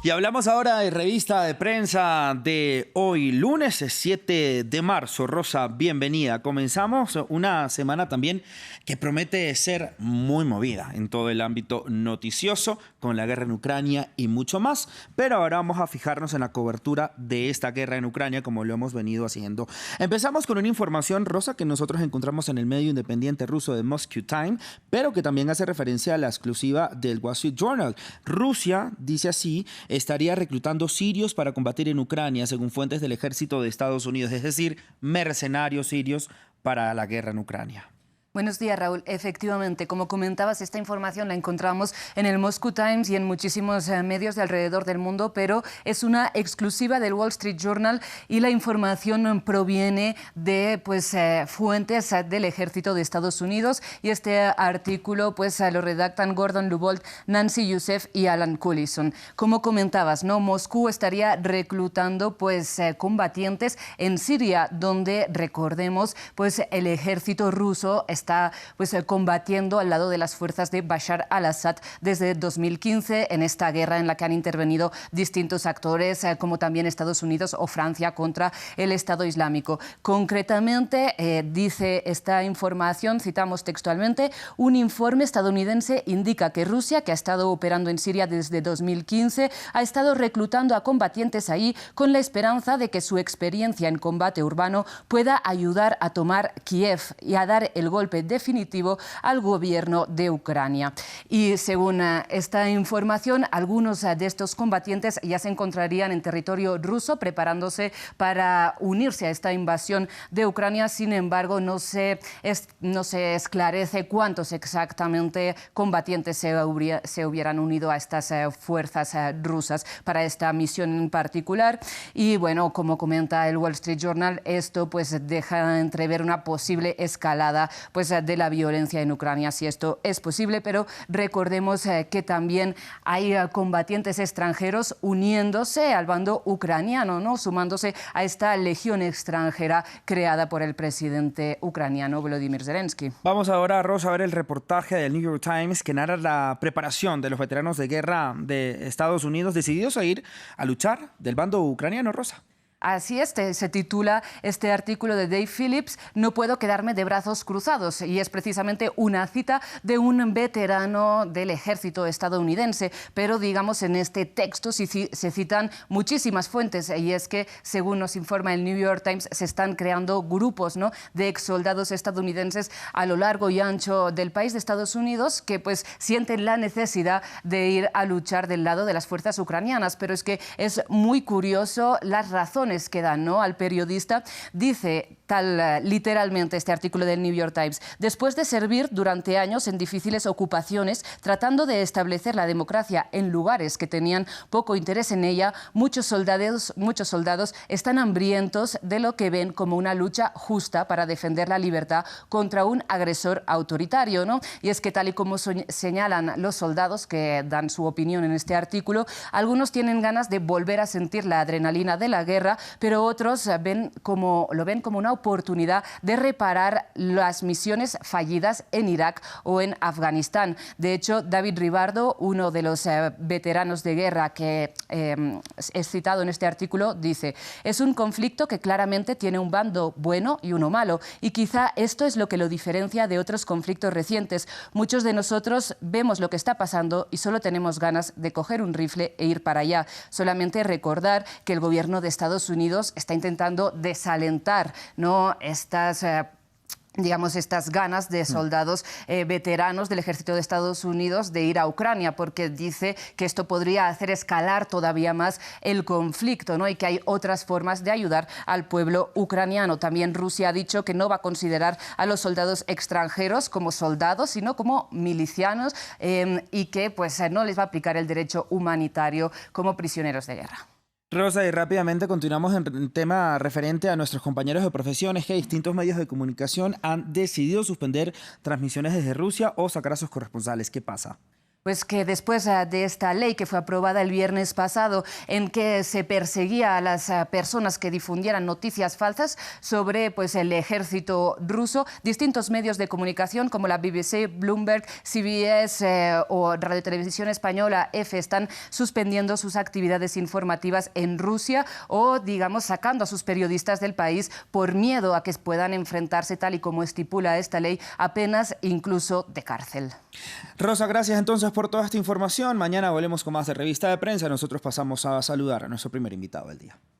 Y hablamos ahora de revista de prensa de hoy, lunes 7 de marzo. Rosa, bienvenida. Comenzamos una semana también que promete ser muy movida en todo el ámbito noticioso, con la guerra en Ucrania y mucho más. Pero ahora vamos a fijarnos en la cobertura de esta guerra en Ucrania, como lo hemos venido haciendo. Empezamos con una información, Rosa, que nosotros encontramos en el medio independiente ruso de Moscow Times, pero que también hace referencia a la exclusiva del Wall Street Journal. Rusia, dice así, estaría reclutando sirios para combatir en Ucrania, según fuentes del ejército de Estados Unidos, es decir, mercenarios sirios para la guerra en Ucrania. Buenos días, Raúl. Efectivamente, como comentabas, esta información la encontramos en el Moscow Times y en muchísimos medios de alrededor del mundo, pero es una exclusiva del Wall Street Journal y la información proviene de fuentes del ejército de Estados Unidos, y este artículo lo redactan Gordon Lubold, Nancy Youssef y Alan Collison. Como comentabas, ¿no? Moscú estaría reclutando combatientes en Siria, donde, recordemos, el ejército ruso está combatiendo al lado de las fuerzas de Bashar al-Assad desde 2015 en esta guerra en la que han intervenido distintos actores, como también Estados Unidos o Francia, contra el Estado Islámico. Concretamente, dice esta información, citamos textualmente, un informe estadounidense indica que Rusia, que ha estado operando en Siria desde 2015, ha estado reclutando a combatientes ahí con la esperanza de que su experiencia en combate urbano pueda ayudar a tomar Kiev y a dar el golpe definitivo al gobierno de Ucrania. Y según esta información, algunos de estos combatientes ya se encontrarían en territorio ruso preparándose para unirse a esta invasión de Ucrania. Sin embargo, no se esclarece cuántos exactamente combatientes se hubieran unido a estas fuerzas rusas para esta misión en particular. Y bueno, como comenta el Wall Street Journal, esto deja entrever una posible escalada de la violencia en Ucrania, si esto es posible, pero recordemos que también hay combatientes extranjeros uniéndose al bando ucraniano, ¿no? Sumándose a esta legión extranjera creada por el presidente ucraniano Volodymyr Zelensky. Vamos ahora, Rosa, a ver el reportaje del New York Times que narra la preparación de los veteranos de guerra de Estados Unidos decididos a ir a luchar del bando ucraniano, Rosa. Así es, se titula este artículo de Dave Phillips, No puedo quedarme de brazos cruzados, y es precisamente una cita de un veterano del ejército estadounidense, pero digamos en este texto se citan muchísimas fuentes, y es que, según nos informa el New York Times, se están creando grupos, ¿no?, de exsoldados estadounidenses a lo largo y ancho del país de Estados Unidos que sienten la necesidad de ir a luchar del lado de las fuerzas ucranianas, pero es que es muy curioso las razones que dan, ¿no?, al periodista. Dice literalmente este artículo del New York Times: después de servir durante años en difíciles ocupaciones tratando de establecer la democracia en lugares que tenían poco interés en ella, muchos soldados están hambrientos de lo que ven como una lucha justa para defender la libertad contra un agresor autoritario, ¿no? Y es que, tal y como señalan los soldados que dan su opinión en este artículo, algunos tienen ganas de volver a sentir la adrenalina de la guerra, pero otros lo ven como una oportunidad de reparar las misiones fallidas en Irak o en Afganistán. De hecho, David Ribardo, uno de los veteranos de guerra que es citado en este artículo, dice: es un conflicto que claramente tiene un bando bueno y uno malo, y quizá esto es lo que lo diferencia de otros conflictos recientes. Muchos de nosotros vemos lo que está pasando y solo tenemos ganas de coger un rifle e ir para allá. Solamente recordar que el gobierno de Estados Unidos está intentando desalentar, ¿no?, estas ganas de soldados veteranos del ejército de Estados Unidos de ir a Ucrania, porque dice que esto podría hacer escalar todavía más el conflicto, ¿no?, y que hay otras formas de ayudar al pueblo ucraniano. También Rusia ha dicho que no va a considerar a los soldados extranjeros como soldados, sino como milicianos, y que no les va a aplicar el derecho humanitario como prisioneros de guerra. Rosa, y rápidamente continuamos en el tema referente a nuestros compañeros de profesión. Es que distintos medios de comunicación han decidido suspender transmisiones desde Rusia o sacar a sus corresponsales. ¿Qué pasa? Pues que después de esta ley que fue aprobada el viernes pasado, en que se perseguía a las personas que difundieran noticias falsas sobre pues, el ejército ruso, distintos medios de comunicación como la BBC, Bloomberg, CBS o Radio Televisión Española, EFE, están suspendiendo sus actividades informativas en Rusia o, digamos, sacando a sus periodistas del país por miedo a que puedan enfrentarse, tal y como estipula esta ley, a penas incluso de cárcel. Rosa, gracias entonces por toda esta información. Mañana volvemos con más de Revista de Prensa. Nosotros pasamos a saludar a nuestro primer invitado del día.